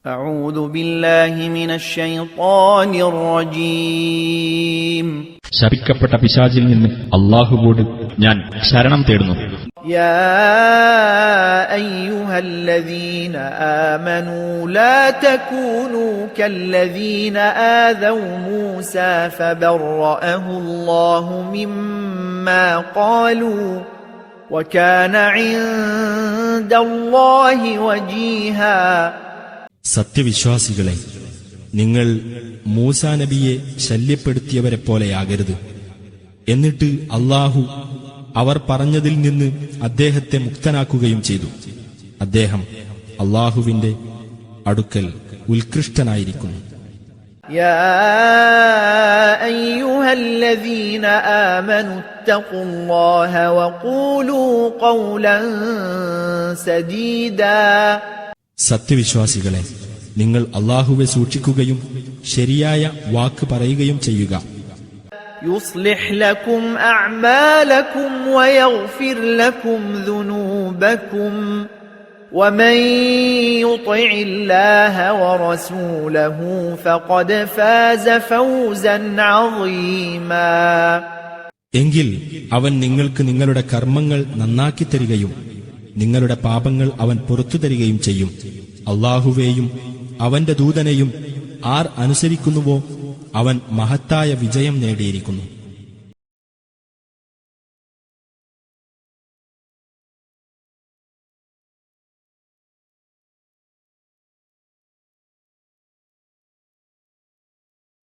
أعوذ بالله من الشيطان الرجيم. ശപിക്കപ്പെട്ട പിശാചിൽ നിന്ന് അല്ലാഹുവോട് ഞാൻ ശരണം തേടുന്നു. يا أيها الذين آمنوا لا تكونوا كالذين آذوا موسى فبرأه الله مما قالوا وكان عند الله وجيها. സത്യവിശ്വാസികളെ, നിങ്ങൾ മൂസാ നബിയെ ശല്യപ്പെടുത്തിയവരെ പോലെയാകരുത്. എന്നിട്ട് അല്ലാഹു അവർ പറഞ്ഞതിൽ നിന്ന് അദ്ദേഹത്തെ മുക്തനാക്കുകയും ചെയ്തു. അദ്ദേഹം അല്ലാഹുവിന്റെ അടുക്കൽ ഉത്കൃഷ്ടനായിരിക്കുന്നു. يا أيها الذين آمنوا اتقوا الله وقولوا قولا سديدا. സത്യവിശ്വാസികളെ, നിങ്ങൾ അല്ലാഹുവെ സൂക്ഷിക്കുകയും ശരിയായ വാക്ക് പറയുകയും ചെയ്യുക. يصلح لكم أعمالكم ويغفر لكم ذنوبكم ومن يطع الله ورسوله فقد فاز فوزا عظيما. എങ്കിൽ അവൻ നിങ്ങൾക്ക് നിങ്ങളുടെ കർമ്മങ്ങൾ നന്നാക്കി തരികയും നിങ്ങളുടെ പാപങ്ങൾ അവൻ പുറത്തു തരികയും ചെയ്യും. അല്ലാഹുവേയും അവന്റെ ദൂതനെയും ആർ അനുസരിക്കുന്നുവോ അവൻ മഹത്തായ വിജയം നേടിയിരിക്കുന്നു.